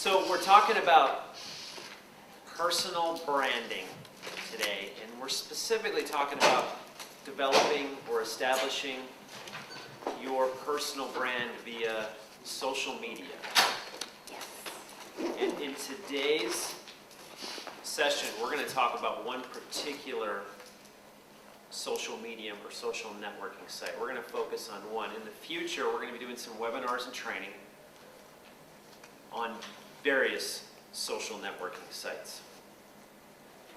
So we're talking about personal branding today, and we're specifically talking about developing or establishing your personal brand via social media. And in today's session, we're going to talk about one particular social medium or social networking site. We're going to focus on one. In the future, we're going to be doing some webinars and training on various social networking sites.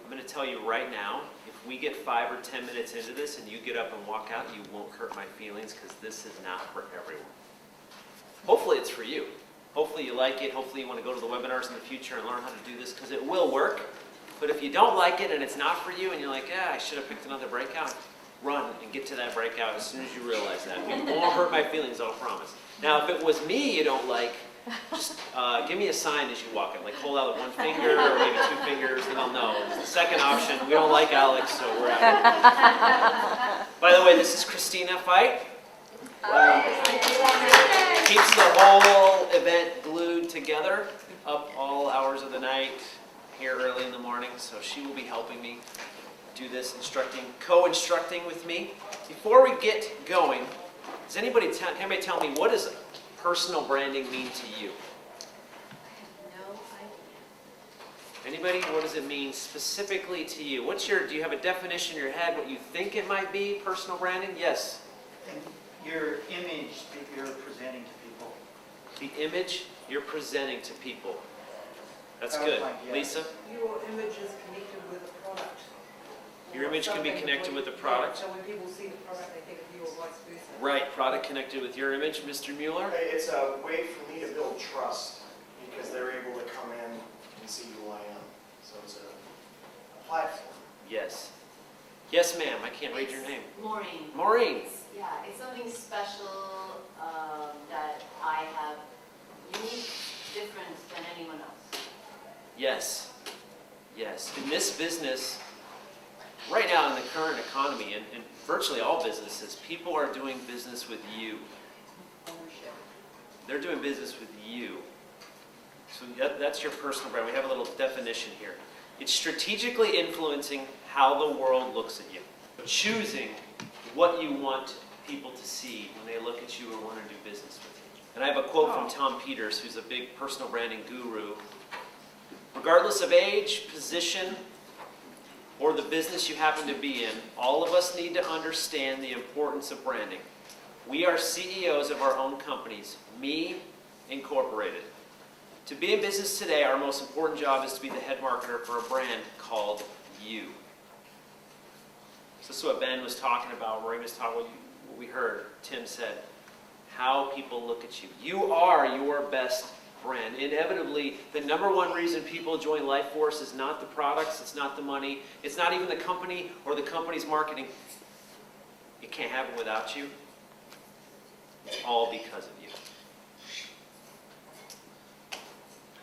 I'm going to tell you right now, if we get 5 or 10 minutes into this and you get up and walk out, you won't hurt my feelings, because this is not for everyone. Hopefully it's for you. Hopefully you like it. Hopefully you want to go to the webinars in the future and learn how to do this, because it will work. But if you don't like it and it's not for you and you're like, I should have picked another breakout, run and get to that breakout as soon as you realize that. It won't hurt my feelings, I'll promise. Now, if it was me you don't like, just give me a sign as you walk in. Like hold out one finger or maybe 2 fingers, then I'll know. It's the second option. We don't like Alex, so we're out. By the way, this is Christina Fight. Keeps the whole event glued together, up all hours of the night, here early in the morning, so she will be helping me do this, co-instructing with me. Before we get going, does anybody tell me, what does personal branding mean to you? No idea. Anybody? What does it mean specifically to you? Do you have a definition in your head, what you think it might be, personal branding? Yes? Your image that you're presenting to people. The image you're presenting to people. That's good. Lisa? Your image is connected with a product. Your image can be connected with a product. So when people see the product, they think of you or vice versa. Right, product connected with your image, Mr. Mueller? It's a way for me to build trust, because they're able to come in and see who I am. So it's a platform. Yes. Yes, ma'am. I can't read your name. Maureen. Maureen. It's something special that I have unique, different than anyone else. Yes. Yes. In this business, right now in the current economy, and virtually all businesses, people are doing business with you. Ownership. They're doing business with you. So that's your personal brand. We have a little definition here. It's strategically influencing how the world looks at you. Choosing what you want people to see when they look at you or want to do business with you. And I have a quote from Tom Peters, who's a big personal branding guru. Regardless of age, position, or the business you happen to be in, all of us need to understand the importance of branding. We are CEOs of our own companies, me Incorporated. To be in business today, our most important job is to be the head marketer for a brand called you. So this is what Ben was talking about, Maureen was talking about, what we heard, Tim said, how people look at you. You are your best brand. Inevitably, the #1 reason people join LifeForce is not the products, it's not the money, it's not even the company or the company's marketing. It can't happen without you. It's all because of you.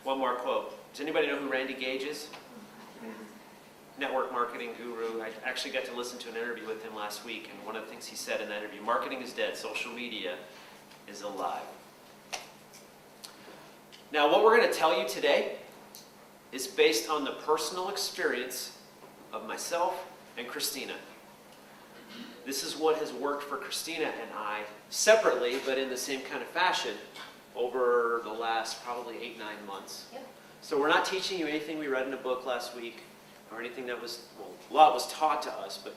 One more quote. Does anybody know who Randy Gage is? Network marketing guru. I actually got to listen to an interview with him last week, and one of the things he said in that interview, marketing is dead, social media is alive. Now, what we're going to tell you today is based on the personal experience of myself and Christina. This is what has worked for Christina and I separately, but in the same kind of fashion, over the last probably 8-9 months. Yep. So we're not teaching you anything we read in a book last week, or anything that was, a lot was taught to us, but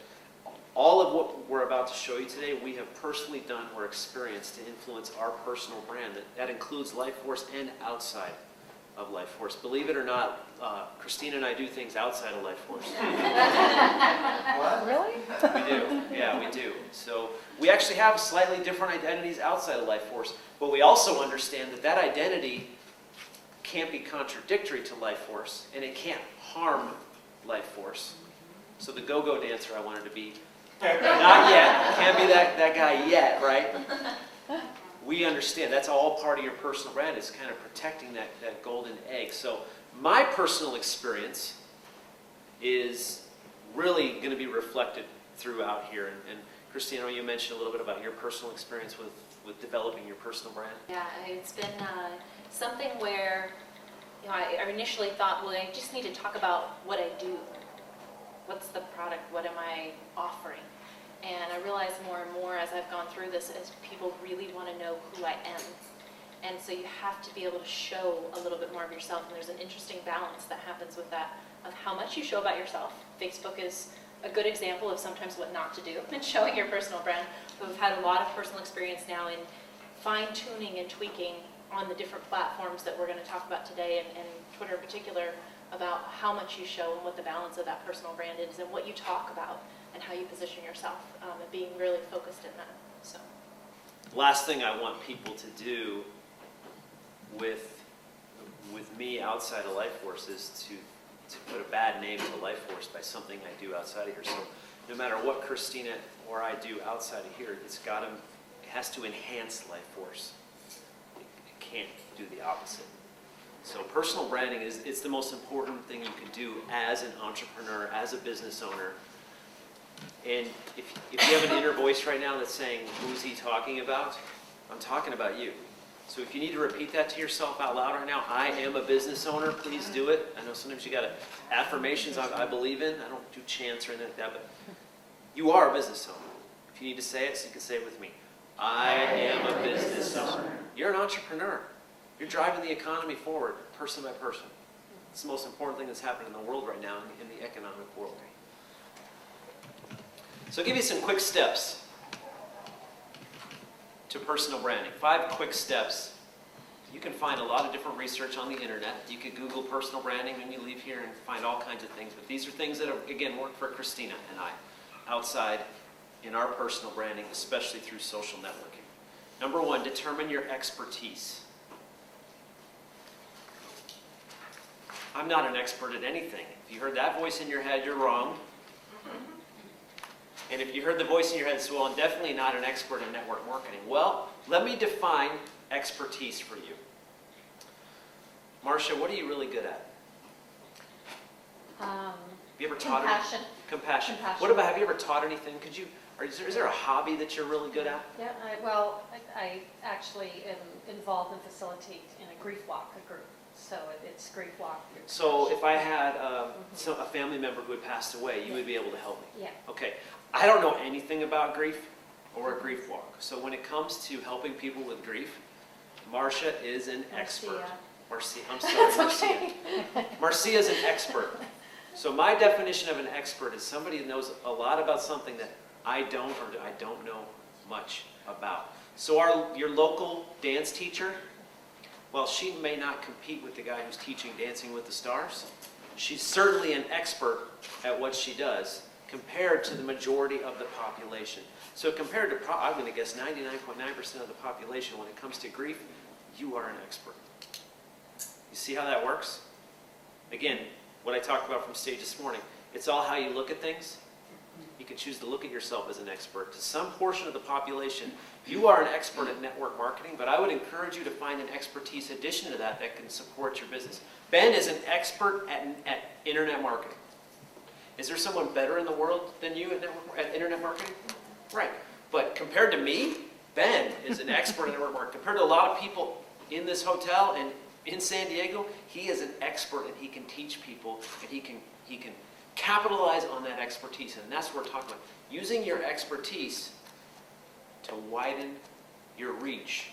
all of what we're about to show you today, we have personally done or experienced to influence our personal brand. That includes LifeForce and outside of LifeForce. Believe it or not, Christina and I do things outside of LifeForce. What? Really? We do. Yeah, we do. So we actually have slightly different identities outside of LifeForce, but we also understand that that identity can't be contradictory to LifeForce, and it can't harm LifeForce. So the go-go dancer I wanted to be, not yet, can't be that guy yet, right? We understand that's all part of your personal brand, is kind of protecting that golden egg. So my personal experience is really going to be reflected throughout here. And Christina, you mentioned a little bit about your personal experience with developing your personal brand. Yeah, it's been something where I initially thought, well, I just need to talk about what I do. What's the product? What am I offering? And I realized more and more as I've gone through this, is people really want to know who I am. And so you have to be able to show a little bit more of yourself. And there's an interesting balance that happens with that, of how much you show about yourself. Facebook is a good example of sometimes what not to do in showing your personal brand. But we've had a lot of personal experience now in fine-tuning and tweaking on the different platforms that we're going to talk about today, and Twitter in particular, about how much you show and what the balance of that personal brand is and what you talk about and how you position yourself, and being really focused in that. So, Last thing I want people to do with me outside of LifeForce is to put a bad name to LifeForce by something I do outside of here. So no matter what Christina or I do outside of here, it has to enhance LifeForce. It can't do the opposite. So personal branding it's the most important thing you can do as an entrepreneur, as a business owner. And if you have an inner voice right now that's saying, who's he talking about? I'm talking about you. So if you need to repeat that to yourself out loud right now, I am a business owner, please do it. I know sometimes you got affirmations I believe in. I don't do chants or anything like that, but you are a business owner. If you need to say it, so you can say it with me. I am a business owner. You're an entrepreneur. You're driving the economy forward, person by person. It's the most important thing that's happening in the world right now, in the economic world. So I'll give you some quick steps to personal branding. 5 quick steps. You can find a lot of different research on the internet. You could Google personal branding when you leave here and find all kinds of things. But these are things that, again, work for Christina and I outside in our personal branding, especially through social networking. Number 1, determine your expertise. I'm not an expert at anything. If you heard that voice in your head, you're wrong. And if you heard the voice in your head, so well, I'm definitely not an expert in network marketing. Well, let me define expertise for you. Marcia, what are you really good at? Have you ever taught? compassion. Compassion. Compassion. What about, have you ever taught anything? Is there a hobby that you're really good at? Yeah, I actually am involved and facilitate in a grief walk, a group. So it's grief walk. So if I had a family member who had passed away, you would be able to help me? Yeah. Okay. I don't know anything about grief or a grief walk. So when it comes to helping people with grief, Marcia is an expert. Marcia, I'm sorry, Marcia. Marcia is an expert. So my definition of an expert is somebody who knows a lot about something that I don't, or I don't know much about. So your local dance teacher, well, she may not compete with the guy who's teaching Dancing with the Stars. She's certainly an expert at what she does compared to the majority of the population. So compared to, I'm going to guess 99.9% of the population, when it comes to grief, you are an expert. You see how that works? Again, what I talked about from stage this morning, it's all how you look at things. You can choose to look at yourself as an expert. To some portion of the population, you are an expert at network marketing, but I would encourage you to find an expertise addition to that can support your business. Ben is an expert at internet marketing. Is there someone better in the world than you at internet marketing? Right. But compared to me, Ben is an expert at network marketing. Compared to a lot of people in this hotel and in San Diego, he is an expert and he can teach people and he can capitalize on that expertise. And that's what we're talking about. Using your expertise to widen your reach.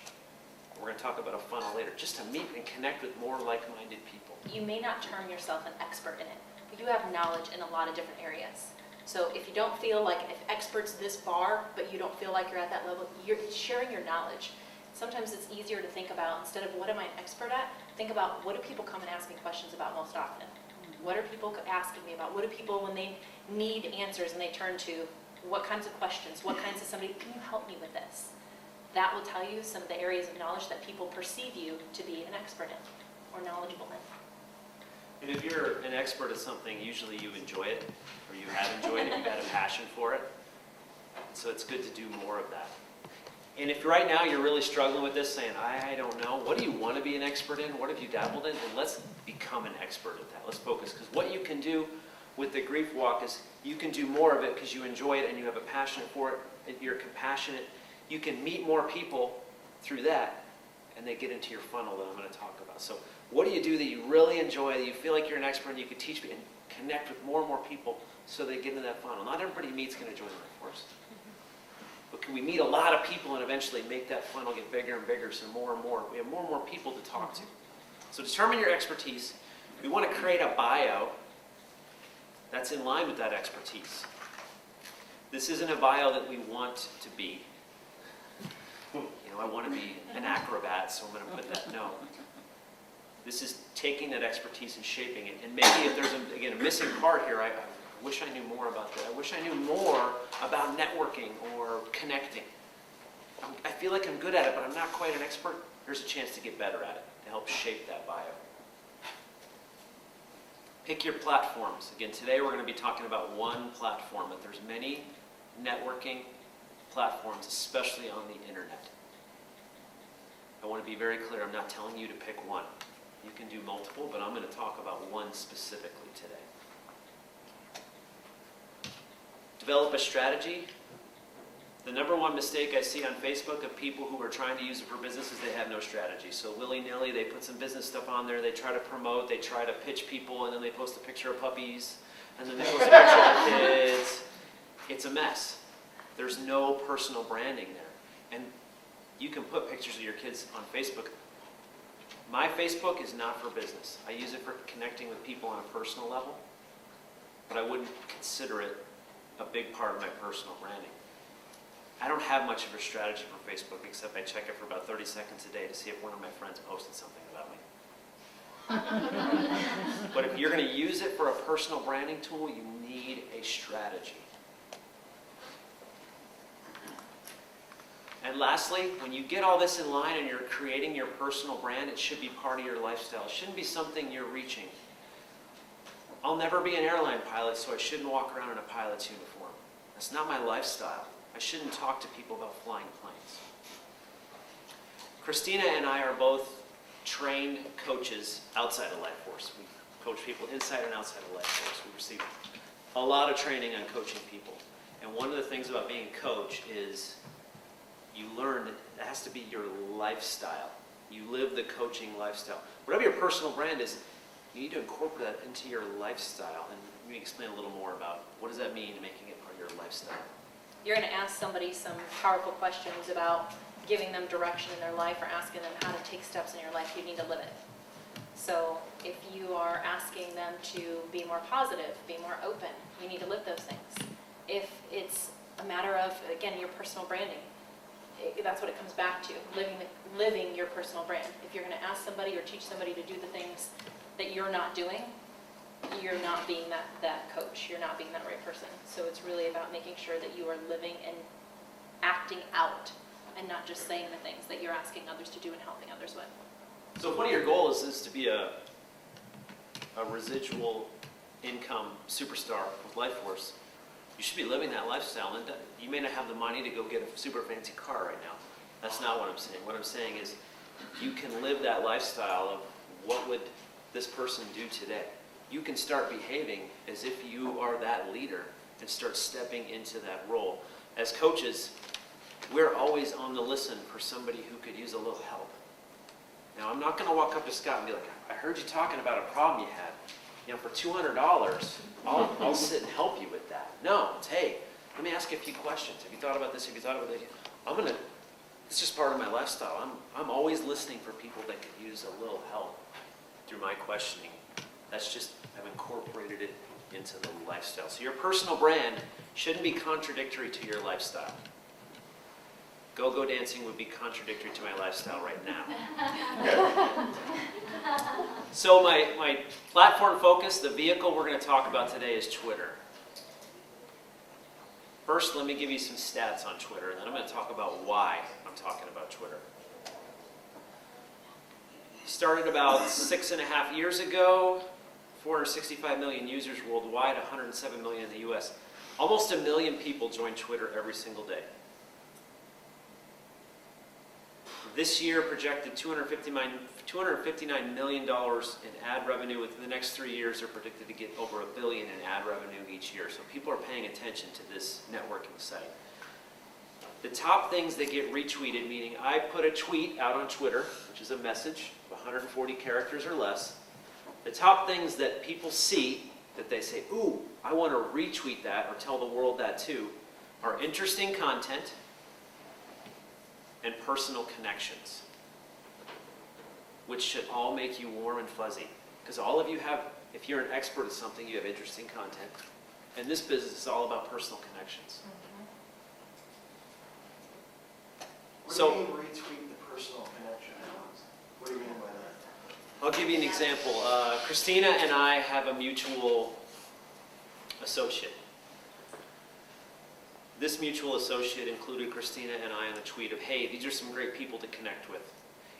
We're going to talk about a funnel later, just to meet and connect with more like-minded people. You may not term yourself an expert in it, but you have knowledge in a lot of different areas. So if you don't feel like if expert's this bar, but you don't feel like you're at that level, you're sharing your knowledge. Sometimes it's easier to think about, instead of what am I an expert at, think about what do people come and ask me questions about most often? What are people asking me about? What do people, when they need answers and they turn to, what kinds of questions? What kinds of somebody, can you help me with this? That will tell you some of the areas of knowledge that people perceive you to be an expert in or knowledgeable in. And if you're an expert at something, usually you enjoy it, or you have enjoyed it, you've had a passion for it. So it's good to do more of that. And if right now you're really struggling with this, saying, I don't know, what do you want to be an expert in? What have you dabbled in? And let's become an expert at that. Let's focus. Because what you can do with the grief walk is you can do more of it because you enjoy it and you have a passion for it, and you're compassionate. You can meet more people through that. and they get into your funnel that I'm going to talk about. So what do you do that you really enjoy, that you feel like you're an expert and you can teach and connect with more and more people so they get into that funnel? Not everybody you meet is going to join the Life Force. But can we meet a lot of people and eventually make that funnel get bigger and bigger so more and more, we have more and more people to talk to. So determine your expertise. We want to create a bio that's in line with that expertise. This isn't a bio that we want to be. You know, I want to be an acrobat, so I'm going to put that. No. This is taking that expertise and shaping it. And maybe if there's, again, a missing part here, I wish I knew more about that. I wish I knew more about networking or connecting. I feel like I'm good at it, but I'm not quite an expert. There's a chance to get better at it, to help shape that bio. Pick your platforms. Again, today we're going to be talking about one platform, but there's many networking platforms, especially on the internet. I want to be very clear, I'm not telling you to pick one. You can do multiple, but I'm going to talk about one specifically today. Develop a strategy. The number one mistake I see on Facebook of people who are trying to use it for business is they have no strategy. So willy-nilly, they put some business stuff on there, they try to promote, they try to pitch people, and then they post a picture of puppies, and then they post a picture of kids. It's a mess. There's no personal branding there. And you can put pictures of your kids on Facebook. My Facebook is not for business. I use it for connecting with people on a personal level, but I wouldn't consider it a big part of my personal branding. I don't have much of a strategy for Facebook, except I check it for about 30 seconds a day to see if one of my friends posted something about me. But if you're going to use it for a personal branding tool, you need a strategy. And lastly, when you get all this in line and you're creating your personal brand, it should be part of your lifestyle. It shouldn't be something you're reaching. I'll never be an airline pilot, so I shouldn't walk around in a pilot's uniform. That's not my lifestyle. I shouldn't talk to people about flying planes. Christina and I are both trained coaches outside of Life Force. We coach people inside and outside of Life Force. We receive a lot of training on coaching people. And one of the things about being a coach is you learn that it has to be your lifestyle. You live the coaching lifestyle. Whatever your personal brand is, you need to incorporate that into your lifestyle. And let me explain a little more about what does that mean, making it part of your lifestyle. You're going to ask somebody some powerful questions about giving them direction in their life or asking them how to take steps in your life. You need to live it. So if you are asking them to be more positive, be more open, you need to live those things. If it's a matter of, again, your personal branding, that's what it comes back to, living your personal brand. If you're going to ask somebody or teach somebody to do the things that you're not doing, you're not being that coach. You're not being that right person. So it's really about making sure that you are living and acting out and not just saying the things that you're asking others to do and helping others with. So if one of your goals is to be a residual income superstar with Life Force, you should be living that lifestyle. And you may not have the money to go get a super fancy car right now. That's not what I'm saying. What I'm saying is you can live that lifestyle of what would this person do today. You can start behaving as if you are that leader and start stepping into that role. As coaches, we're always on the listen for somebody who could use a little help. Now, I'm not going to walk up to Scott and be like, I heard you talking about a problem you had. You know, for $200, I'll sit and help you with that. No, it's, hey, let me ask you a few questions. Have you thought about this? Have you thought about that? It's just part of my lifestyle. I'm always listening for people that could use a little help through my questioning. That's just, I've incorporated it into the lifestyle. So your personal brand shouldn't be contradictory to your lifestyle. Go-go dancing would be contradictory to my lifestyle right now. So my platform focus, the vehicle we're going to talk about today is Twitter. First, let me give you some stats on Twitter, and then I'm going to talk about why I'm talking about Twitter. Started about 6.5 years ago. 465 million users worldwide, 107 million in the US. Almost 1 million people join Twitter every single day. This year projected $259 million in ad revenue. Within the next 3 years, they're predicted to get over $1 billion in ad revenue each year. So people are paying attention to this networking site. The top things that get retweeted, meaning I put a tweet out on Twitter, which is a message of 140 characters or less. The top things that people see that they say, ooh, I want to retweet that or tell the world that too, are interesting content and personal connections, which should all make you warm and fuzzy. Because all of you have, if you're an expert at something, you have interesting content. And this business is all about personal connections. What So- do you mean retweet the personal connection? What do you mean by that? I'll give you an example. Christina and I have a mutual associate. This mutual associate included Christina and I in a tweet of, hey, these are some great people to connect with.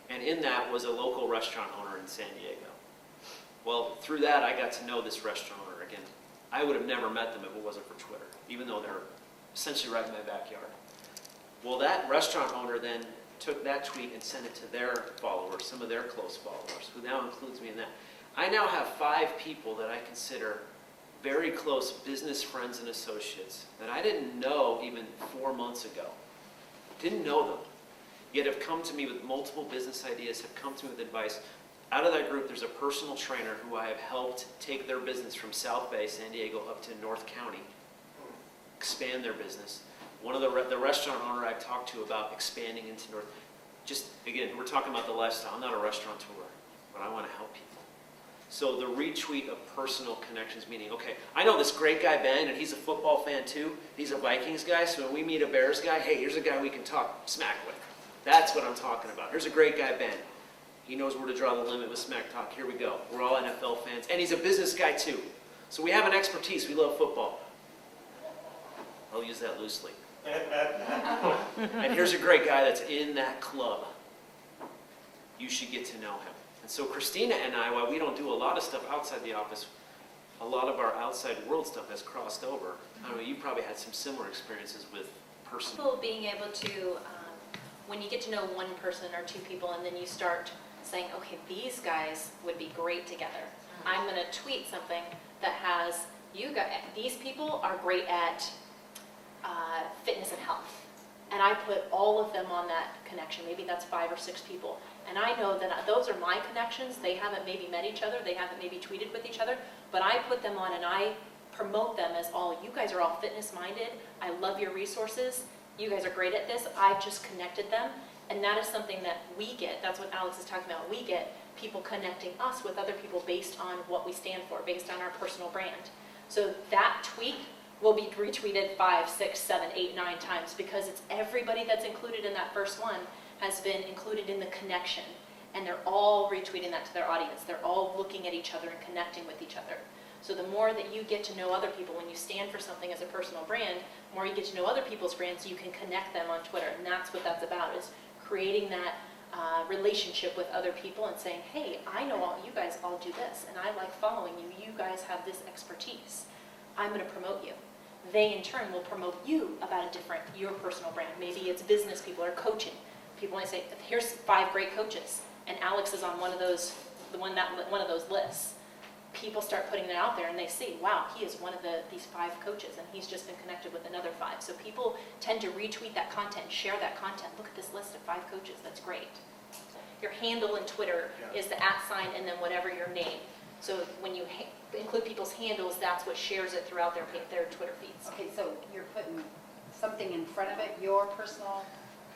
And in that was a local restaurant owner in San Diego. Well, through that, I got to know this restaurant owner. Again, I would have never met them if it wasn't for Twitter, even though they're essentially right in my backyard. Well, that restaurant owner then took that tweet and sent it to their followers, some of their close followers, who now includes me in that. I now have 5 people that I consider very close business friends and associates that I didn't know even 4 months ago. Didn't know them, yet have come to me with multiple business ideas, have come to me with advice. Out of that group, there's a personal trainer who I have helped take their business from South Bay, San Diego, up to North County, expand their business. One of the restaurant owner I've talked to about expanding into North, just again, we're talking about the lifestyle. I'm not a restaurateur, but I want to help people. So the retweet of personal connections, meaning, okay, I know this great guy Ben, and he's a football fan too. He's a Vikings guy, so when we meet a Bears guy, hey, here's a guy we can talk smack with. That's what I'm talking about. Here's a great guy Ben. He knows where to draw the limit with smack talk. Here we go. We're all NFL fans, and he's a business guy too. So we have an expertise. We love football. I'll use that loosely. And here's a great guy that's in that club. You should get to know him. And so Christina and I, while we don't do a lot of stuff outside the office, a lot of our outside world stuff has crossed over. I don't know, you probably had some similar experiences with personal. People being able to, when you get to know one person or 2 people and then you start saying, okay, these guys would be great together. I'm going to tweet something that has, you guys, these people are great at fitness and health. And I put all of them on that connection. Maybe that's 5 or 6 people. And I know that those are my connections. They haven't maybe met each other. They haven't maybe tweeted with each other. But I put them on and I promote them as all, you guys are all fitness minded. I love your resources. You guys are great at this. I've just connected them. And that is something that we get. That's what Alex is talking about. We get people connecting us with other people based on what we stand for, based on our personal brand. So that tweet will be retweeted 5, 6, 7, 8, 9 times because it's everybody that's included in that first one has been included in the connection. And they're all retweeting that to their audience. They're all looking at each other and connecting with each other. So the more that you get to know other people, when you stand for something as a personal brand, the more you get to know other people's brands, you can connect them on Twitter. And that's what that's about, is creating that relationship with other people and saying, hey, I know all you guys all do this, and I like following you. You guys have this expertise. I'm going to promote you. They, in turn, will promote you about a different, your personal brand. Maybe it's business people or coaching. People want to say, here's 5 great coaches, and Alex is on one of those lists. People start putting it out there, and they see, wow, he is one of these 5 coaches, and he's just been connected with another 5. So people tend to retweet that content, share that content. Look at this list of 5 coaches. That's great. Your handle in Twitter is the @ and then whatever your name. So when you include people's handles, that's what shares it throughout their Twitter feeds. Okay, so you're putting something in front of it, your personal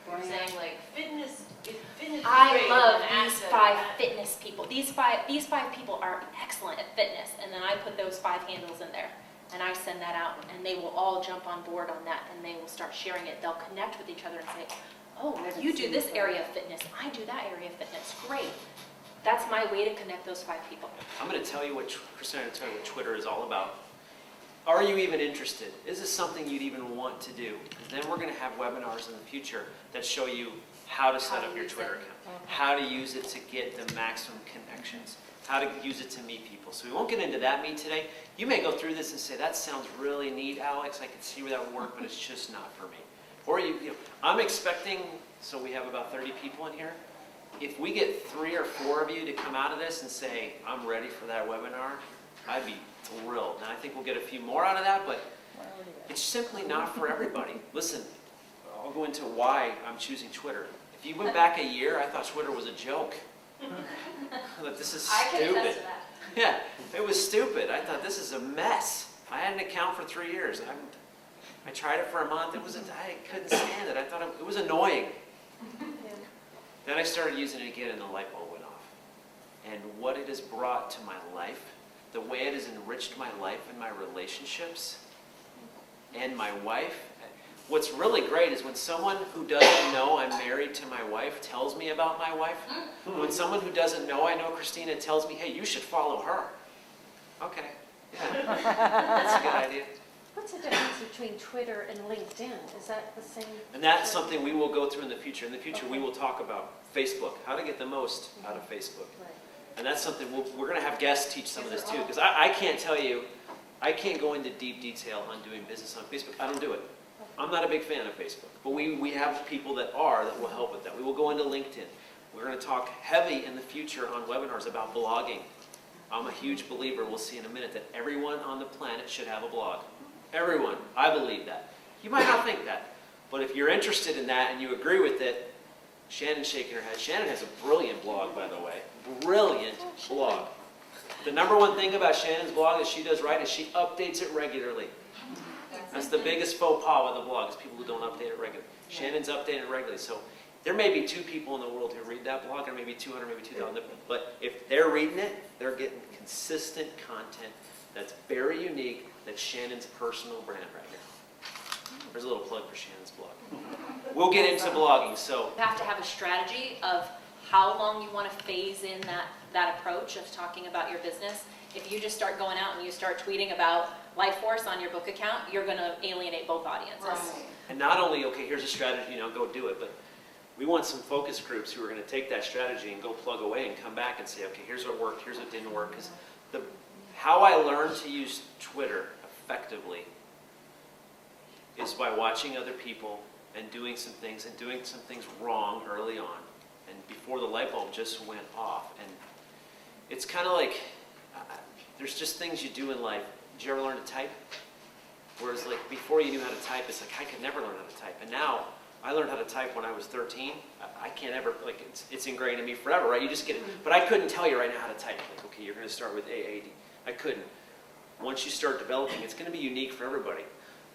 You're brand? saying like fitness is great. I love and these active 5 and- fitness people. These five people are excellent at fitness, and then I put those 5 handles in there, and I send that out, and they will all jump on board on that, and they will start sharing it. They'll connect with each other and say, oh, I haven't you do seen this that. area of fitness, I do that area of fitness, great. That's my way to connect those 5 people. I'm going to tell you Christina, I'm going to tell you what Twitter is all about. Are you even interested? Is this something you'd even want to do? And then we're going to have webinars in the future that show you how to set How to up your use Twitter it. account, how to use it to get the maximum connections, how to use it to meet people. So we won't get into that meet today. You may go through this and say, that sounds really neat, Alex. I can see where that would work, but it's just not for me. Or I'm expecting, so we have about 30 people in here. If we get 3 or 4 of you to come out of this and say, I'm ready for that webinar, I'd be thrilled. And I think we'll get a few more out of that, but it's simply not for everybody. Listen, I'll go into why I'm choosing Twitter. If you went back a year, I thought Twitter was a joke. Like, this is I can stupid. attest to that. Yeah, it was stupid. I thought, this is a mess. I had an account for 3 years. I tried it for a month. I couldn't stand it. I thought it was annoying. Then I started using it again and the light bulb went off. And what it has brought to my life, the way it has enriched my life and my relationships and my wife. What's really great is when someone who doesn't know I'm married to my wife tells me about my wife. When someone who doesn't know I know Christina tells me, hey, you should follow her. Okay, yeah, that's a good idea. What's the difference between Twitter and LinkedIn? Is that the same? And that's something we will go through in the future. In the future, we will talk about Facebook, how to get the most out of Facebook. Right. And that's something we're going to have guests teach some of this too, because I can't tell you, I can't go into deep detail on doing business on Facebook. I don't do it. I'm not a big fan of Facebook, but we have people that will help with that. We will go into LinkedIn. We're going to talk heavy in the future on webinars about blogging. I'm a huge believer, we'll see in a minute, that everyone on the planet should have a blog. Everyone. I believe that. You might not think that, but if you're interested in that and you agree with it, Shannon's shaking her head. Shannon has a brilliant blog, by the way. Brilliant blog. The number one thing about Shannon's blog that she does right is she updates it regularly. That's the biggest faux pas with the blog, is people who don't update it regularly. Shannon's updating it regularly. So there may be 2 people in the world who read that blog, or maybe 200, maybe 2,000. But if they're reading it, they're getting consistent content that's very unique, that's Shannon's personal brand right now. There's a little plug for Shannon's blog. We'll get into blogging. So You have to have a strategy of how long you want to phase in that approach of talking about your business. If you just start going out and you start tweeting about Life Force on your book account, you're going to alienate both audiences. And not only, okay, here's a strategy, go do it, but we want some focus groups who are going to take that strategy and go plug away and come back and say, okay, here's what worked, here's what didn't work. Because how I learned to use Twitter effectively is by watching other people and doing some things wrong early on. And before the light bulb just went off. And it's kind of like, there's just things you do in life. Did you ever learn to type? Whereas like before you knew how to type, it's like I could never learn how to type. And now I learned how to type when I was 13. I can't ever, like it's ingrained in me forever, right? You just get it. But I couldn't tell you right now how to type. Like, okay, you're going to start with AAD. I couldn't. Once you start developing, it's going to be unique for everybody.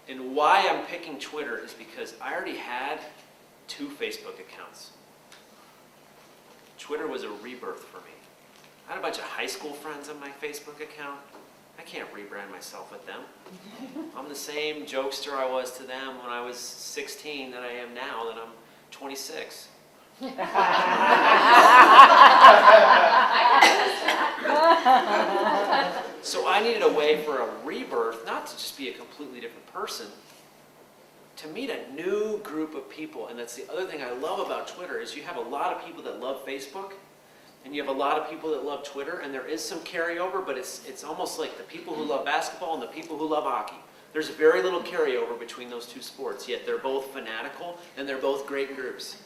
And why I'm picking Twitter is because I already had 2 Facebook accounts. Twitter was a rebirth for me. I had a bunch of high school friends on my Facebook account. I can't rebrand myself with them. I'm the same jokester I was to them when I was 16 that I am now that I'm 26. So I needed a way for a rebirth, not to just be a completely different person, to meet a new group of people. And that's the other thing I love about Twitter is you have a lot of people that love Facebook, and you have a lot of people that love Twitter, and there is some carryover, but it's almost like the people who love basketball and the people who love hockey. There's very little carryover between those 2 sports, yet they're both fanatical, and they're both great groups.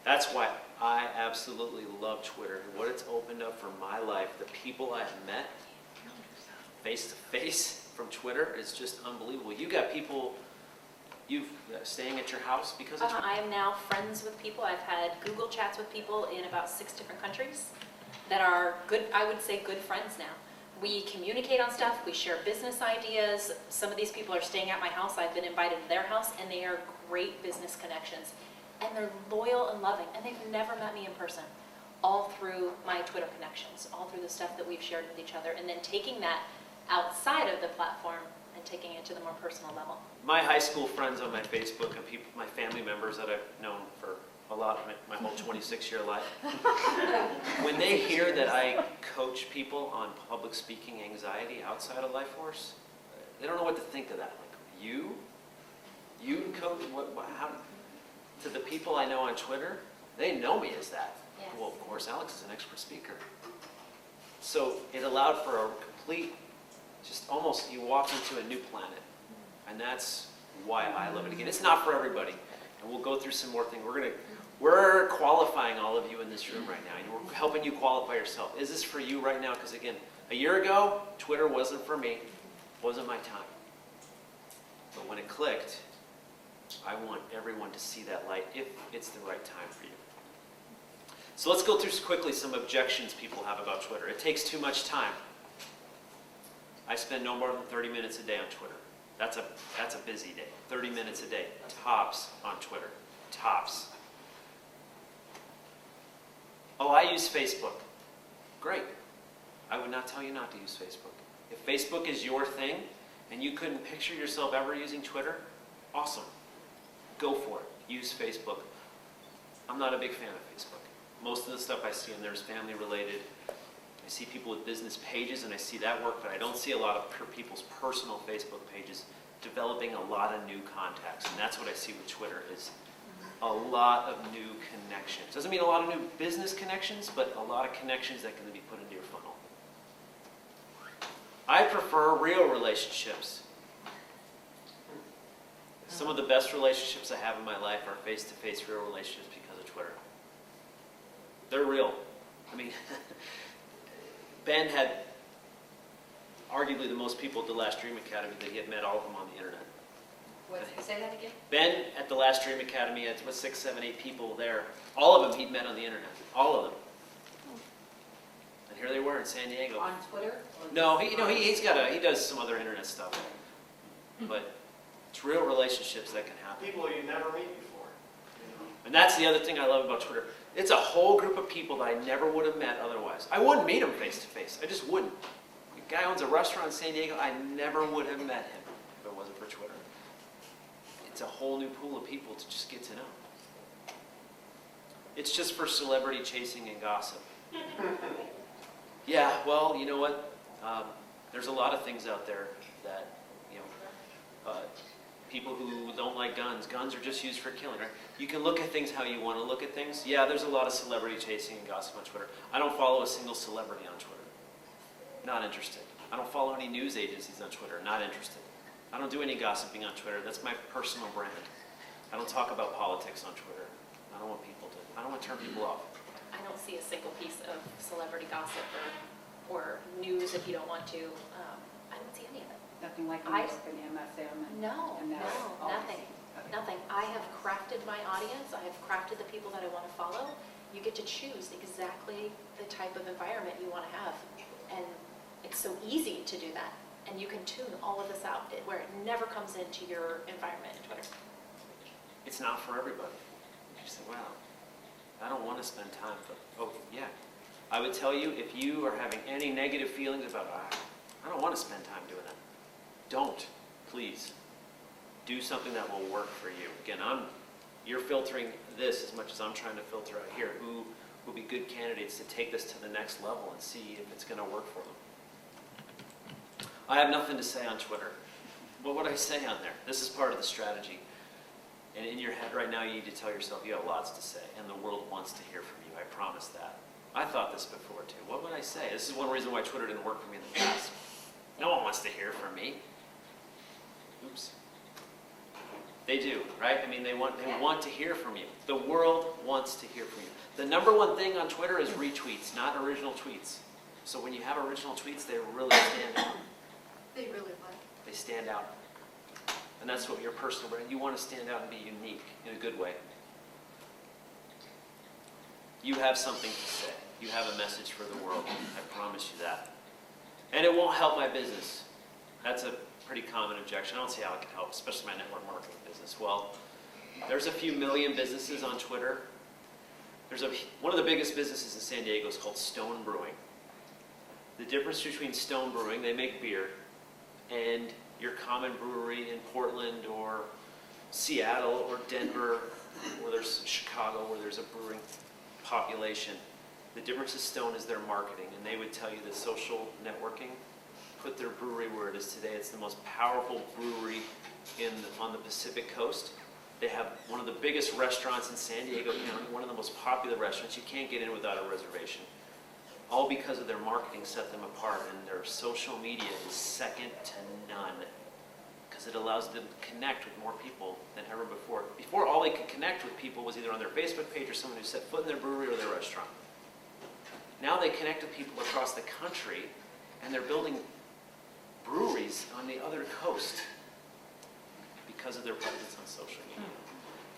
That's why I absolutely love Twitter, and what it's opened up for my life. The people I've met face-to-face from Twitter is just unbelievable. You got people staying at your house because of Twitter? I am now friends with people. I've had Google chats with people in about 6 different countries that are good, I would say good friends now. We communicate on stuff, we share business ideas. Some of these people are staying at my house. I've been invited to their house, and they are great business connections. And they're loyal and loving, and they've never met me in person. All through my Twitter connections, all through the stuff that we've shared with each other, and then taking that outside of the platform and taking it to the more personal level. My high school friends on my Facebook and people, my family members that I've known for a lot of my whole 26-year life, when they hear that I coach people on public speaking anxiety outside of Life Force, they don't know what to think of that. Like, you coach? How? To the people I know on Twitter, they know me as that. Yes. Well, of course, Alex is an expert speaker. So it allowed for a complete, just almost, you walk into a new planet. And that's why I love it. Again, it's not for everybody. And we'll go through some more things. We're qualifying all of you in this room right now. And we're helping you qualify yourself. Is this for you right now? Because again, a year ago, Twitter wasn't for me. Wasn't my time. But when it clicked, I wanted everyone to see that light if it's the right time for you. So let's go through quickly some objections people have about Twitter. It takes too much time. I spend no more than 30 minutes a day on Twitter. That's a busy day. 30 minutes a day, tops on Twitter, tops. Oh, I use Facebook. Great. I would not tell you not to use Facebook. If Facebook is your thing and you couldn't picture yourself ever using Twitter, awesome. Go for it. Use Facebook. I'm not a big fan of Facebook. Most of the stuff I see in there is family related. I see people with business pages and I see that work, but I don't see a lot of people's personal Facebook pages developing a lot of new contacts. And that's what I see with Twitter is a lot of new connections. Doesn't mean a lot of new business connections, but a lot of connections that can be put into your funnel. I prefer real relationships. Some of the best relationships I have in my life are face-to-face real relationships because of Twitter. They're real. I mean, Ben had arguably the most people at the last Dream Academy that he had met, all of them on the internet. Say that again? Ben at the last Dream Academy had 6, 7, 8 people there. All of them he'd met on the internet. All of them. And here they were in San Diego. On Twitter? Or No, he does some other internet stuff. But it's real relationships that can happen. People you never meet before. And that's the other thing I love about Twitter. It's a whole group of people that I never would have met otherwise. I wouldn't meet them face to face. I just wouldn't. The guy owns a restaurant in San Diego. I never would have met him if it wasn't for Twitter. It's a whole new pool of people to just get to know. It's just for celebrity chasing and gossip. Yeah, well, you know what? There's a lot of things out there that, people who don't like guns. Guns are just used for killing, right? You can look at things how you want to look at things. Yeah, there's a lot of celebrity chasing and gossip on Twitter. I don't follow a single celebrity on Twitter. Not interested. I don't follow any news agencies on Twitter. Not interested. I don't do any gossiping on Twitter. That's my personal brand. I don't talk about politics on Twitter. I don't want to turn people off. I don't see a single piece of celebrity gossip or news if you don't want to. I don't see any of it. Nothing like I- Facebook and MSM and... No, and that's all I nothing, see. Okay. nothing. I have crafted my audience. I have crafted the people that I want to follow. You get to choose exactly the type of environment you want to have. And it's so easy to do that. And you can tune all of this out where it never comes into your environment in Twitter. It's not for everybody. You say, wow, I don't want to spend time, but, oh, yeah. I would tell you, if you are having any negative feelings about, I don't want to spend time doing that, don't, please. Do something that will work for you. Again, you're filtering this as much as I'm trying to filter out here. Who will be good candidates to take this to the next level and see if it's going to work for them. I have nothing to say on Twitter. What would I say on there? This is part of the strategy. And in your head right now, you need to tell yourself you have lots to say, and the world wants to hear from you. I promise that. I thought this before, too. What would I say? This is one reason why Twitter didn't work for me in the past. No one wants to hear from me. Oops. They do, right? I mean, they want to hear from you. The world wants to hear from you. The number one thing on Twitter is retweets, not original tweets. So when you have original tweets, they really stand out. They really what? They stand out. And that's what your personal brand, you want to stand out and be unique in a good way. You have something to say. You have a message for the world. I promise you that. And it won't help my business. That's a pretty common objection. I don't see how it can help, especially my network marketing business. Well, there's a few million businesses on Twitter. One of the biggest businesses in San Diego is called Stone Brewing. The difference between Stone Brewing, they make beer, and your common brewery in Portland or Seattle or Denver, or there's Chicago where there's a brewing population. The difference of Stone is their marketing, and they would tell you that social networking put their brewery where it is today. It's the most powerful brewery on the Pacific Coast. They have one of the biggest restaurants in San Diego County, one of the most popular restaurants. You can't get in without a reservation. All because of their marketing set them apart, and their social media is second to none because it allows them to connect with more people than ever before. Before, all they could connect with people was either on their Facebook page or someone who set foot in their brewery or their restaurant. Now they connect with people across the country, and they're building breweries on the other coast because of their presence on social media.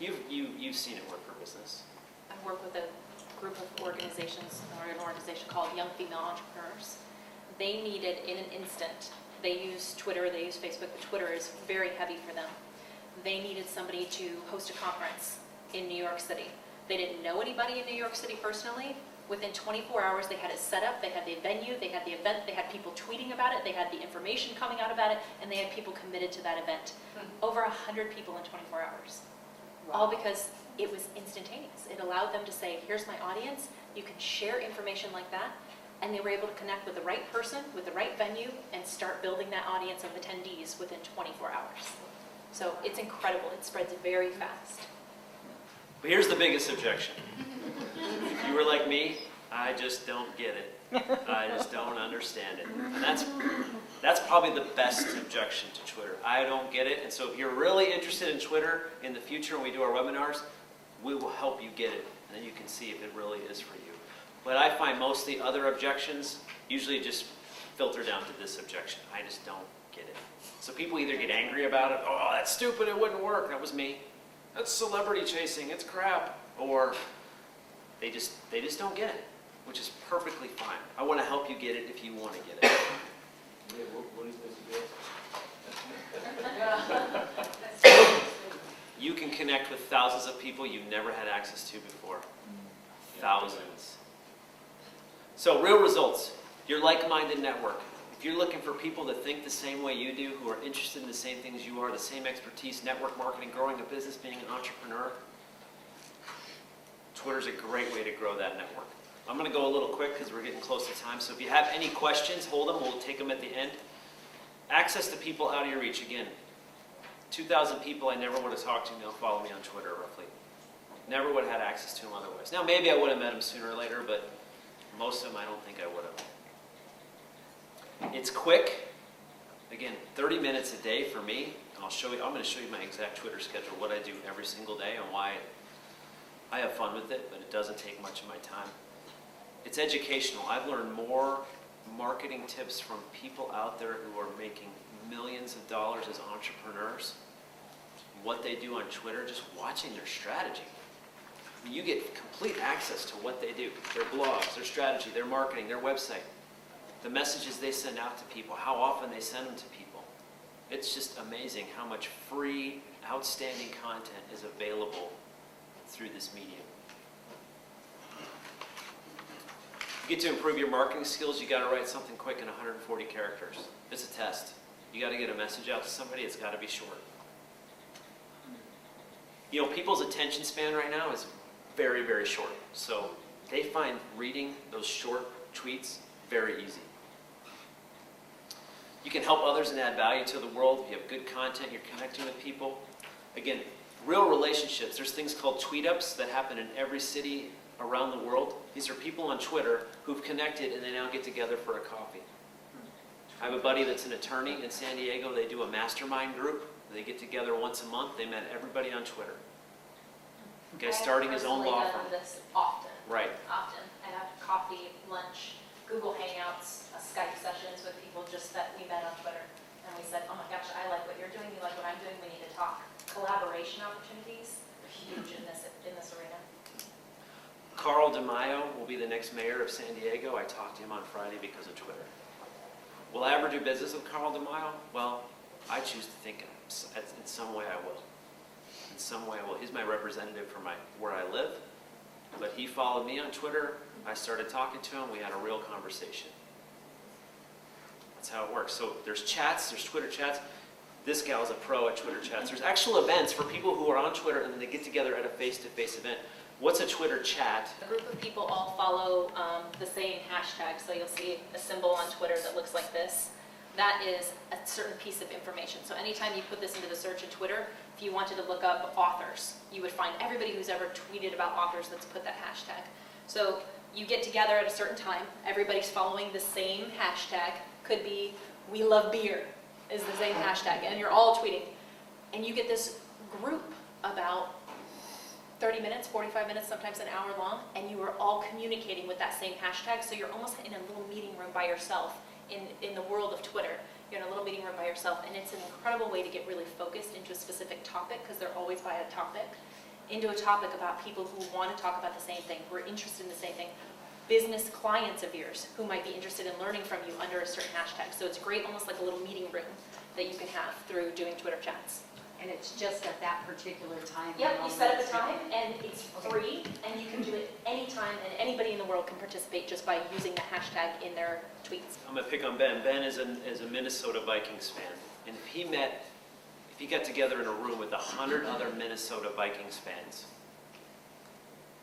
You've seen it work for business. I work with a group of organizations, or an organization called Young Female Entrepreneurs. They needed, in an instant, they use Twitter, they use Facebook, but Twitter is very heavy for them. They needed somebody to host a conference in New York City. They didn't know anybody in New York City personally. Within 24 hours, they had it set up, they had the venue, they had the event, they had people tweeting about it, they had the information coming out about it, and they had people committed to that event. Over 100 people in 24 hours. All because it was instantaneous. It allowed them to say, here's my audience, you can share information like that, and they were able to connect with the right person, with the right venue, and start building that audience of attendees within 24 hours. So it's incredible, it spreads very fast. But here's the biggest objection. If you were like me, I just don't get it. I just don't understand it. And that's probably the best objection to Twitter. I don't get it. And so if you're really interested in Twitter in the future when we do our webinars, we will help you get it. And then you can see if it really is for you. But I find most of the other objections usually just filter down to this objection. I just don't get it. So people either get angry about it, oh, that's stupid, it wouldn't work, that was me. That's celebrity chasing, it's crap. Or they just don't get it, which is perfectly fine. I want to help you get it if you want to get it. You can connect with thousands of people you've never had access to before. Thousands. So real results, your like-minded network. If you're looking for people that think the same way you do, who are interested in the same things you are, the same expertise, network marketing, growing a business, being an entrepreneur, Twitter's a great way to grow that network. I'm going to go a little quick because we're getting close to time. So if you have any questions, hold them. We'll take them at the end. Access to people out of your reach. Again, 2,000 people I never would have talked to now follow me on Twitter roughly. Never would have had access to them otherwise. Now maybe I would have met them sooner or later, but most of them I don't think I would have. It's quick. Again, 30 minutes a day for me. And I'm going to show you my exact Twitter schedule, what I do every single day and why I have fun with it, but it doesn't take much of my time. It's educational. I've learned more marketing tips from people out there who are making millions of dollars as entrepreneurs. What they do on Twitter, just watching their strategy. I mean, you get complete access to what they do. Their blogs, their strategy, their marketing, their website. The messages they send out to people, how often they send them to people. It's just amazing how much free, outstanding content is available through this medium. You get to improve your marketing skills, you got to write something quick in 140 characters. It's a test. You got to get a message out to somebody, it's got to be short. You know, people's attention span right now is very, very short. So they find reading those short tweets very easy. You can help others and add value to the world. If you have good content, you're connecting with people. Again, real relationships. There's things called tweet-ups that happen in every city around the world. These are people on Twitter who've connected and they now get together for a coffee. I have a buddy that's an attorney in San Diego. They do a mastermind group. They get together once a month. They met everybody on Twitter. Guy's starting his own law firm. I have personally done this often. Right. Often. I have coffee, lunch, Google Hangouts, Skype sessions with people just that we met on Twitter. And we said, oh my gosh, I like what you're doing, you like what I'm doing, we need to talk. Collaboration opportunities are huge in this arena. Carl DeMaio will be the next mayor of San Diego. I talked to him on Friday because of Twitter. Will I ever do business with Carl DeMaio? Well, I choose to think in some way I will. In some way I will. He's my representative for where I live. But he followed me on Twitter. I started talking to him. We had a real conversation. That's how it works. So there's chats, there's Twitter chats. This gal's a pro at Twitter chats. There's actual events for people who are on Twitter and then they get together at a face-to-face event. What's a Twitter chat? A group of people all follow the same hashtag, so you'll see a symbol on Twitter that looks like this. That is a certain piece of information. So anytime you put this into the search in Twitter, if you wanted to look up authors, you would find everybody who's ever tweeted about authors that's put that hashtag. So you get together at a certain time, everybody's following the same hashtag. Could be, we love beer is the same hashtag, and you're all tweeting. And you get this group about 30 minutes, 45 minutes, sometimes an hour long, and you are all communicating with that same hashtag, so you're almost in a little meeting room by yourself in the world of Twitter. You're in a little meeting room by yourself, and it's an incredible way to get really focused into a specific topic, because they're always by a topic. into a topic about people who want to talk about the same thing, who are interested in the same thing, business clients of yours who might be interested in learning from you under a certain hashtag. So it's great, almost like a little meeting room that you can have through doing Twitter chats. And it's just at that particular time? Yep, you set up a time, and it's free, and you can do it anytime, and anybody in the world can participate just by using the hashtag in their tweets. I'm gonna pick on Ben. Ben is a Minnesota Vikings fan, and if he got together in a room with 100 other Minnesota Vikings fans,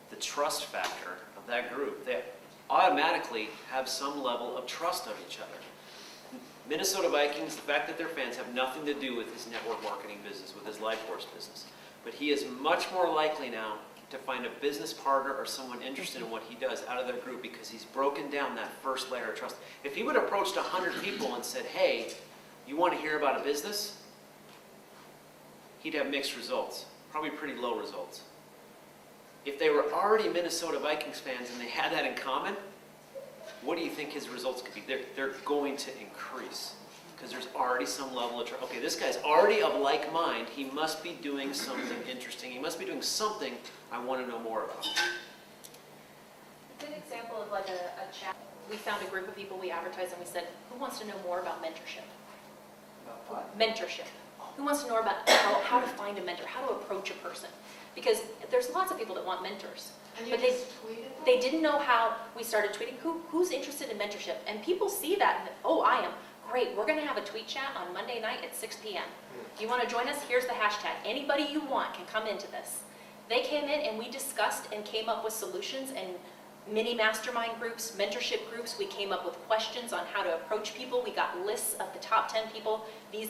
the trust factor of that group, they automatically have some level of trust of each other. Minnesota Vikings, the fact that they're fans, have nothing to do with his network marketing business, with his life course business. But he is much more likely now to find a business partner or someone interested in what he does out of their group because he's broken down that first layer of trust. If he would have approached 100 people and said, hey, you want to hear about a business? He'd have mixed results, probably pretty low results. If they were already Minnesota Vikings fans and they had that in common, what do you think his results could be? They're going to increase because there's already some level of trust. Okay, this guy's already of like mind. He must be doing something interesting. He must be doing something I want to know more about. A good example of like a chat. We found a group of people, we advertised, and we said, who wants to know more about mentorship? About what? Mentorship. Who wants to know about how to find a mentor, how to approach a person? Because there's lots of people that want mentors. And you But they- just tweeted that? They didn't know how. We started tweeting, who's interested in mentorship? And people see that, and oh, I am. Great, we're going to have a tweet chat on Monday night at 6 p.m. Do you want to join us? Here's the hashtag. Anybody you want can come into this. They came in and we discussed and came up with solutions and mini mastermind groups, mentorship groups. We came up with questions on how to approach people. We got lists of the top 10 people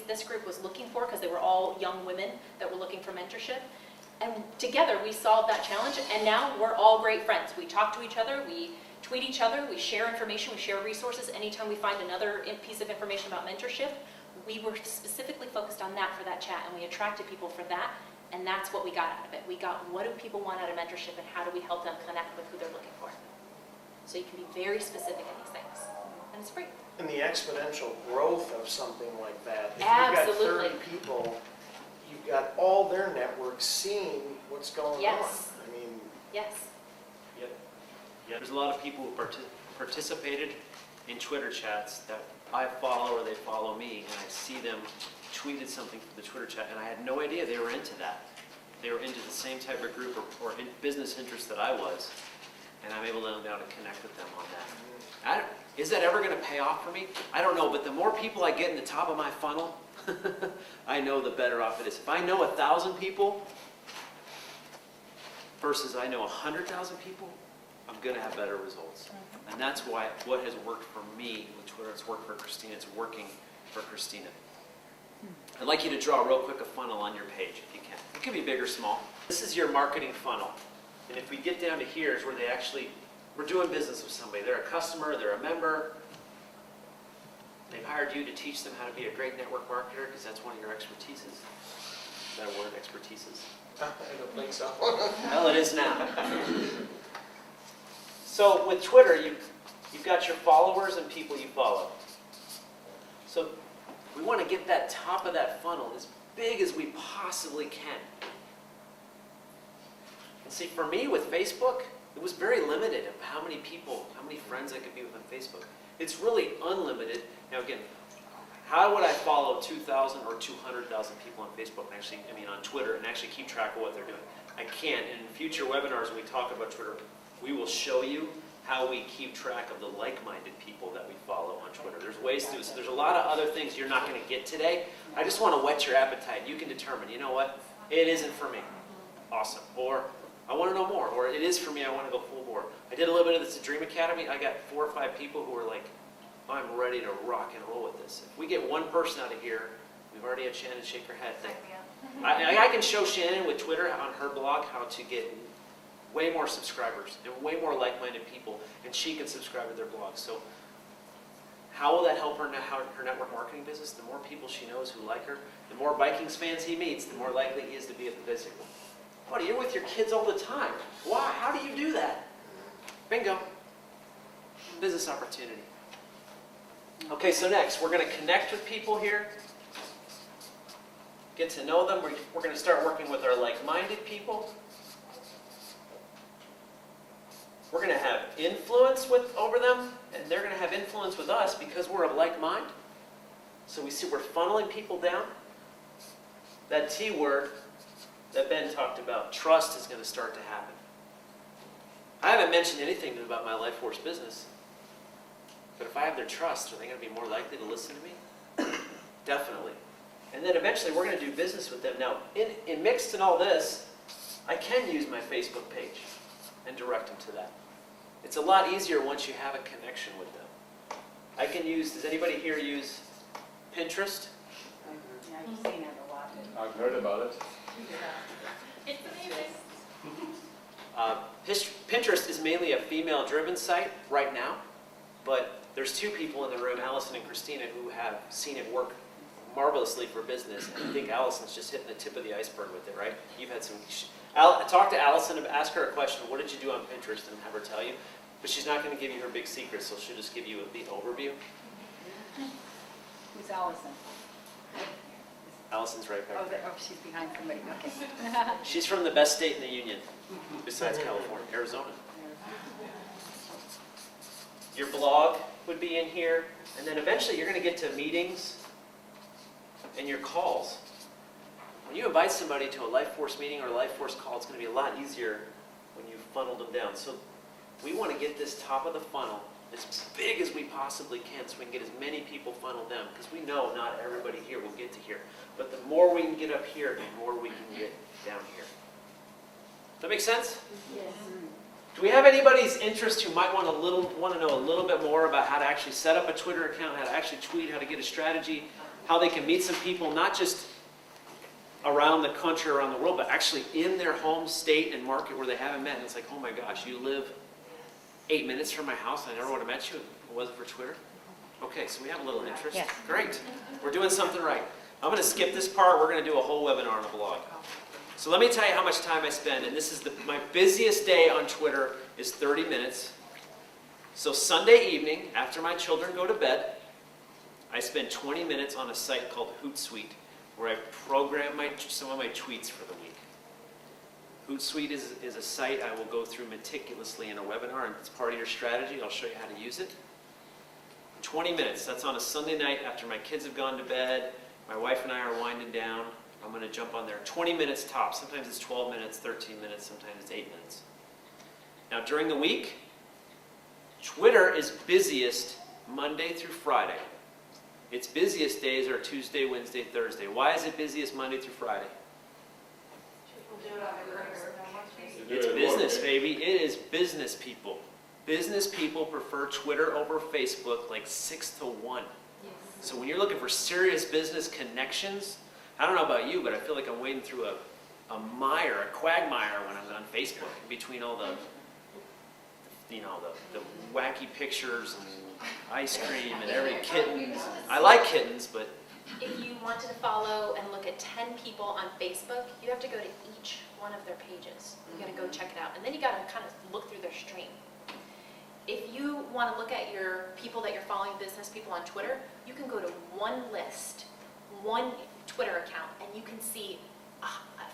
this group was looking for because they were all young women that were looking for mentorship. And together we solved that challenge, and now we're all great friends. We talk to each other, we tweet each other, we share information, we share resources. Anytime we find another piece of information about mentorship, we were specifically focused on that for that chat, and we attracted people for that, and that's what we got out of it. We got what do people want out of mentorship, and how do we help them connect with who they're looking for. So you can be very specific in these things, and it's free. And the exponential growth of something like that. If Absolutely. you've got 30 people, you've got all their networks seeing what's going Yes. on. I mean, Yes. Yep. Yeah, there's a lot of people who participated in Twitter chats that I follow or they follow me, and I see them tweeted something from the Twitter chat, and I had no idea they were into that. They were into the same type of group or business interest that I was, and I'm able now to connect with them on that. Is that ever going to pay off for me? I don't know, but the more people I get in the top of my funnel, I know the better off it is. If I know 1,000 people versus I know 100,000 people, I'm going to have better results. And that's why what has worked for me with Twitter, it's worked for Christina, it's working for Christina. I'd like you to draw real quick a funnel on your page if you can. It can be big or small. This is your marketing funnel. And if we get down to here is where we're doing business with somebody. They're a customer, they're a member. They've hired you to teach them how to be a great network marketer because that's one of your expertises. Is that a word, expertises? I don't think so. Well, it is now. So with Twitter, you've got your followers and people you follow. So we want to get that top of that funnel as big as we possibly can. And see, for me with Facebook, it was very limited of how many people, how many friends I could be with on Facebook. It's really unlimited. Now again, how would I follow 2,000 or 200,000 people on Facebook and on Twitter and actually keep track of what they're doing? I can't. In future webinars when we talk about Twitter, we will show you how we keep track of the like-minded people that we follow on Twitter. There's ways to do it. So there's a lot of other things you're not going to get today. I just want to whet your appetite. You can determine, you know what? It isn't for me. Awesome. Or I want to know more. Or it is for me. I want to go full bore. I did a little bit of this at Dream Academy. I got 4 or 5 people who were like, I'm ready to rock and roll with this. If we get one person out of here, we've already had Shannon shake her head. I can show Shannon with Twitter on her blog how to get way more subscribers and way more like-minded people, and she can subscribe to their blog. So how will that help her network marketing business? The more people she knows who like her, the more Vikings fans he meets, the more likely he is to be at the visit. Buddy, you're with your kids all the time. Why? How do you do that? Bingo. Business opportunity. Okay, so next, we're going to connect with people here. get to know them. We're going to start working with our like-minded people. We're going to have influence over them, and they're going to have influence with us because we're of like mind. So we see we're funneling people down. That T word that Ben talked about, trust, is going to start to happen. I haven't mentioned anything about my Life Force business, but if I have their trust, are they going to be more likely to listen to me? Definitely. And then eventually we're going to do business with them. Now, in mixed in all this, I can use my Facebook page and direct them to that. It's a lot easier once you have a connection with them. I can use, does anybody here use Pinterest? Yeah, I've seen it a lot. I've heard about it. It's amazing. Pinterest is mainly a female-driven site right now, but there's two people in the room, Allison and Christina, who have seen it work marvelously for business, and I think Allison's just hitting the tip of the iceberg with it, right? You've had some... talk to Allison, ask her a question, what did you do on Pinterest, and have her tell you. But she's not going to give you her big secrets, so she'll just give you the overview. Who's Allison? Allison's right back there. Oh, she's behind somebody, okay. She's from the best state in the union, besides California, Arizona. Your blog would be in here, and then eventually you're going to get to meetings and your calls. When you invite somebody to a Life Force meeting or a Life Force call, it's going to be a lot easier when you funneled them down. So we want to get this top of the funnel as big as we possibly can so we can get as many people funneled down, because we know not everybody here will get to here. But the more we can get up here, the more we can get down here. Does that make sense? Yes. Do we have anybody's interest who might want to know a little bit more about how to actually set up a Twitter account, how to actually tweet, how to get a strategy, how they can meet some people, not just around the country, around the world, but actually in their home state and market where they haven't met? And it's like, oh my gosh, you live 8 minutes from my house and I never would have met you if it wasn't for Twitter? Okay, so we have a little interest. Yes. Great. We're doing something right. I'm going to skip this part. We're going to do a whole webinar on the blog. So let me tell you how much time I spend, and this is my busiest day on Twitter is 30 minutes. So Sunday evening, after my children go to bed, I spend 20 minutes on a site called Hootsuite, where I program some of my tweets for the week. Hootsuite is a site I will go through meticulously in a webinar, and it's part of your strategy. I'll show you how to use it. 20 minutes, that's on a Sunday night after my kids have gone to bed, my wife and I are winding down. I'm going to jump on there. 20 minutes tops. Sometimes it's 12 minutes, 13 minutes, sometimes it's 8 minutes. Now during the week, Twitter is busiest Monday through Friday. Its busiest days are Tuesday, Wednesday, Thursday. Why is it busiest Monday through Friday? It's business, baby. It is business people. Business people prefer Twitter over Facebook like 6 to 1. So when you're looking for serious business connections, I don't know about you, but I feel like I'm wading through a quagmire when I'm on Facebook between all the wacky pictures and ice cream and every kitten. I like kittens, but... If you wanted to follow and look at 10 people on Facebook, you have to go to each one of their pages. You got to go check it out. And then you got to kind of look through their stream. If you want to look at your people that you're following, business people on Twitter, you can go to one list, one Twitter account, and you can see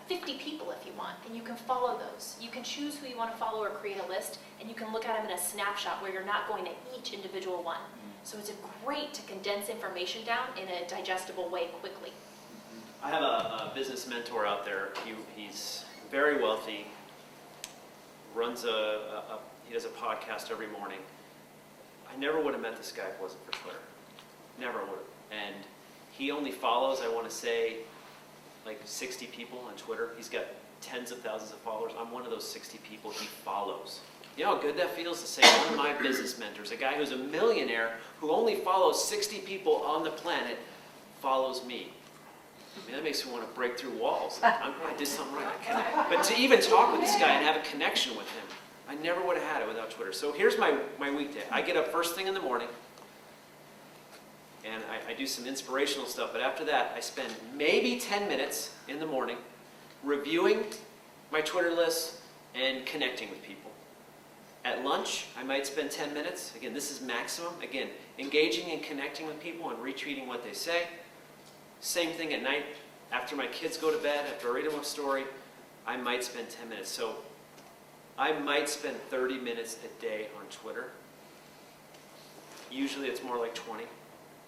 50 people if you want, and you can follow those. You can choose who you want to follow or create a list, and you can look at them in a snapshot where you're not going to each individual one. So it's great to condense information down in a digestible way quickly. I have a business mentor out there. He's very wealthy, runs he does a podcast every morning. I never would have met this guy if it wasn't for Twitter. Never would have. And he only follows, I want to say, like 60 people on Twitter. He's got tens of thousands of followers. I'm one of those 60 people he follows. You know how good that feels to say one of my business mentors, a guy who's a millionaire who only follows 60 people on the planet, follows me. I mean, that makes me want to break through walls. I did something right. But to even talk with this guy and have a connection with him, I never would have had it without Twitter. So here's my weekday. I get up first thing in the morning, and I do some inspirational stuff. But after that, I spend maybe 10 minutes in the morning reviewing my Twitter list and connecting with people. At lunch, I might spend 10 minutes. Again, this is maximum. Again, engaging and connecting with people and retweeting what they say. Same thing at night. After my kids go to bed, after I read them a story, I might spend 10 minutes. So I might spend 30 minutes a day on Twitter. Usually it's more like 20.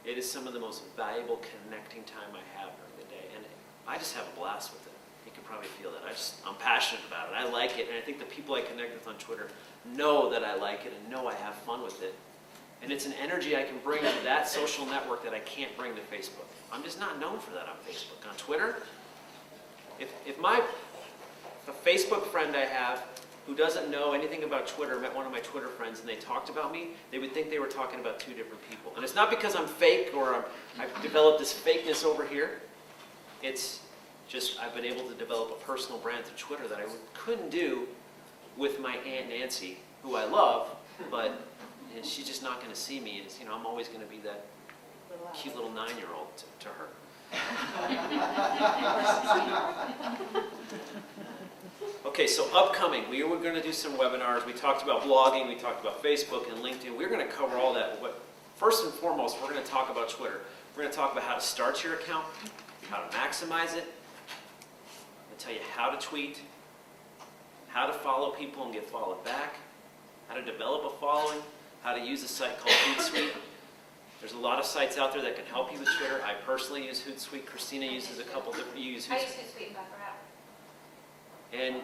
It is some of the most valuable connecting time I have during the day. And I just have a blast with it. You can probably feel that. I'm passionate about it. I like it. And I think the people I connect with on Twitter know that I like it and know I have fun with it. And it's an energy I can bring to that social network that I can't bring to Facebook. I'm just not known for that on Facebook. On Twitter, if a Facebook friend I have who doesn't know anything about Twitter met one of my Twitter friends and they talked about me, they would think they were talking about two different people. And it's not because I'm fake or I've developed this fakeness over here. It's just I've been able to develop a personal brand through Twitter that I couldn't do with my Aunt Nancy, who I love, but she's just not going to see me. And, I'm always going to be that cute little 9-year-old to her. Okay, so upcoming, we were going to do some webinars. We talked about blogging, we talked about Facebook and LinkedIn. We're going to cover all that. But first and foremost, we're going to talk about Twitter. We're going to talk about how to start your account, how to maximize it. I'm going to tell you how to tweet, how to follow people and get followed back, how to develop a following, how to use a site called Hootsuite. There's a lot of sites out there that can help you with Twitter. I personally use Hootsuite. Christina uses a couple different. You use I Hootsuite. use Hootsuite and Buffer app. And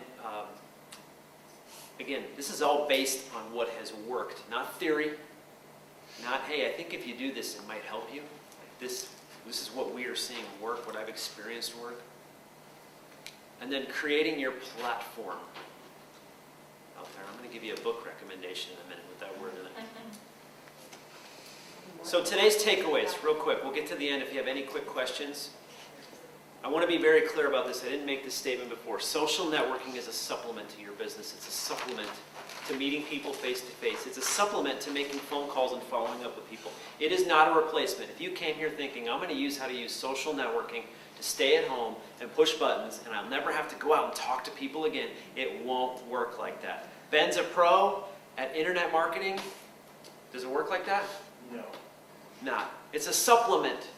again, this is all based on what has worked, not theory, not, hey, I think if you do this, it might help you. This is what we are seeing work, what I've experienced work. And then creating your platform out there. I'm going to give you a book recommendation in a minute with that word in it. So today's takeaways, real quick. We'll get to the end if you have any quick questions. I want to be very clear about this. I didn't make this statement before. Social networking is a supplement to your business. It's a supplement to meeting people face to face. It's a supplement to making phone calls and following up with people. It is not a replacement. If you came here thinking, I'm going to use how to use social networking to stay at home and push buttons, and I'll never have to go out and talk to people again, it won't work like that. Ben's a pro at internet marketing. Does it work like that? No. Not. It's a supplement.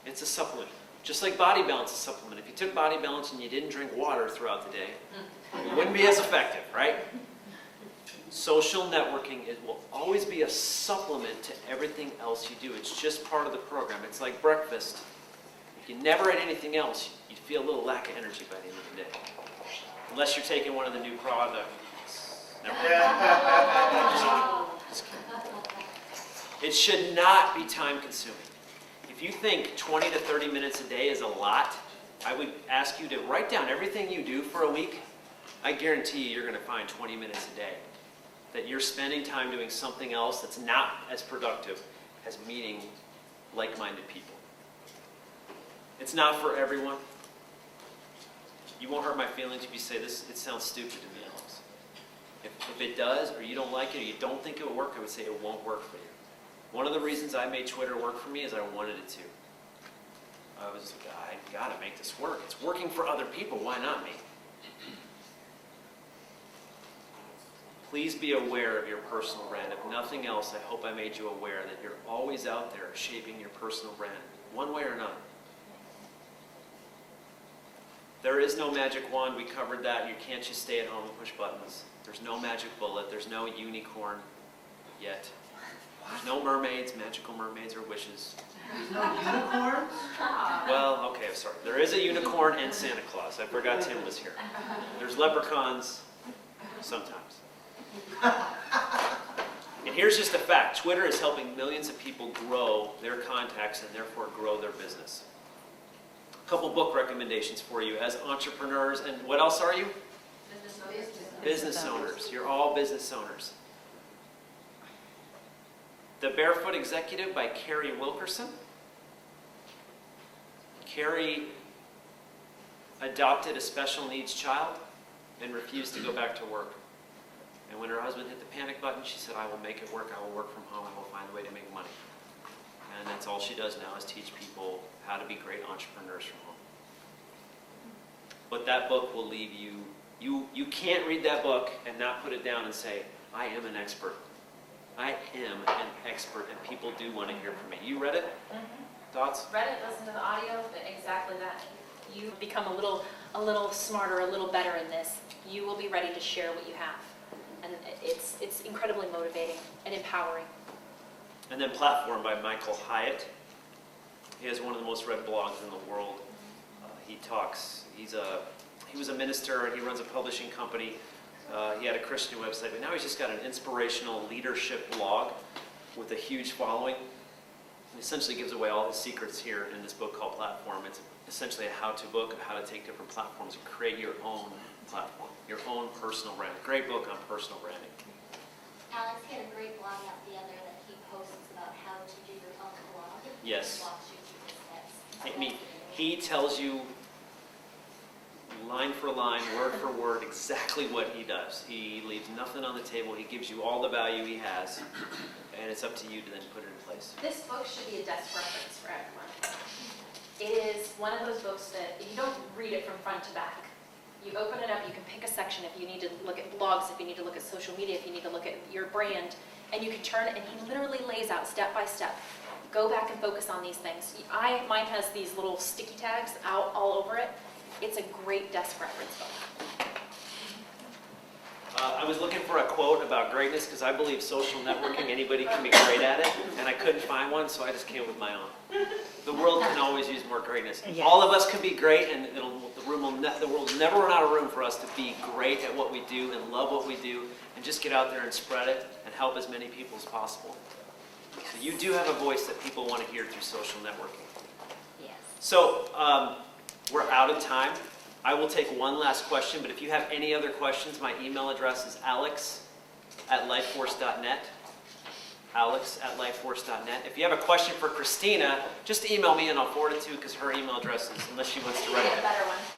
It's a supplement. Just like body balance is a supplement. If you took body balance and you didn't drink water throughout the day, it wouldn't be as effective, right? Social networking will always be a supplement to everything else you do. It's just part of the program. It's like breakfast. If you never ate anything else, you'd feel a little lack of energy by the end of the day. Unless you're taking one of the new products. Never mind. Just kidding. It should not be time consuming. If you think 20 to 30 minutes a day is a lot, I would ask you to write down everything you do for a week. I guarantee you're going to find 20 minutes a day that you're spending time doing something else that's not as productive as meeting like-minded people. It's not for everyone. You won't hurt my feelings if you say this. It sounds stupid to me, Alex. If it does, or you don't like it, or you don't think it will work, I would say it won't work for you. One of the reasons I made Twitter work for me is I wanted it to. I gotta make this work. It's working for other people, why not me? Please be aware of your personal brand. If nothing else, I hope I made you aware that you're always out there shaping your personal brand, one way or another. There is no magic wand, we covered that. You can't just stay at home and push buttons. There's no magic bullet, there's no unicorn yet. There's no mermaids, magical mermaids, or wishes. There's no unicorns? Well, okay, I'm sorry. There is a unicorn and Santa Claus. I forgot Tim was here. There's leprechauns sometimes. And here's just a fact. Twitter is helping millions of people grow their contacts and therefore grow their business. A couple book recommendations for you as entrepreneurs. And what else are you? Business owners. You're all business owners. The Barefoot Executive by Carrie Wilkerson. Carrie adopted a special needs child and refused to go back to work. And when her husband hit the panic button, she said, I will make it work. I will work from home. I will find a way to make money. And that's all she does now is teach people how to be great entrepreneurs from home. But that book will leave you, you can't read that book and not put it down and say, I am an expert. I am an expert, and people do want to hear from me. You read it? Mm-hmm. Thoughts? Read it, listened to the audio, but exactly that. you become a little smarter, a little better in this, you will be ready to share what you have. And it's incredibly motivating and empowering. And then Platform by Michael Hyatt. He has one of the most read blogs in the world. He was a minister and he runs a publishing company. He had a Christian website, but now he's just got an inspirational leadership blog with a huge following. He essentially gives away all his secrets here in this book called Platform. It's essentially a how-to book of how to take different platforms and create your own platform, your own personal brand. Great book on personal branding. Alex had a great blog out the other that he posts about how to do your own blog. Yes. He walks you through the steps. I mean, he tells you line for line, word for word, exactly what he does. He leaves nothing on the table. He gives you all the value he has, and it's up to you to then put it in place. This book should be a desk reference for everyone. It is one of those books that if you don't read it from front to back, you open it up, you can pick a section if you need to look at blogs, if you need to look at social media, if you need to look at your brand, and you can turn it, and he literally lays out step by step. Go back and focus on these things. Mine has these little sticky tags out all over it. It's a great desk reference book. I was looking for a quote about greatness because I believe social networking, anybody can be great at it, and I couldn't find one, so I just came with my own. The world can always use more greatness. Yes. All of us can be great, and the world will never run out of room for us to be great at what we do and love what we do, and just get out there and spread it and help as many people as possible. So you do have a voice that people want to hear through social networking. Yes. So we're out of time. I will take one last question, but if you have any other questions, my email address is alex@lifeforce.net. alex@lifeforce.net. If you have a question for Christina, just email me and I'll forward it to because her email address is, unless she wants to write it. A better one.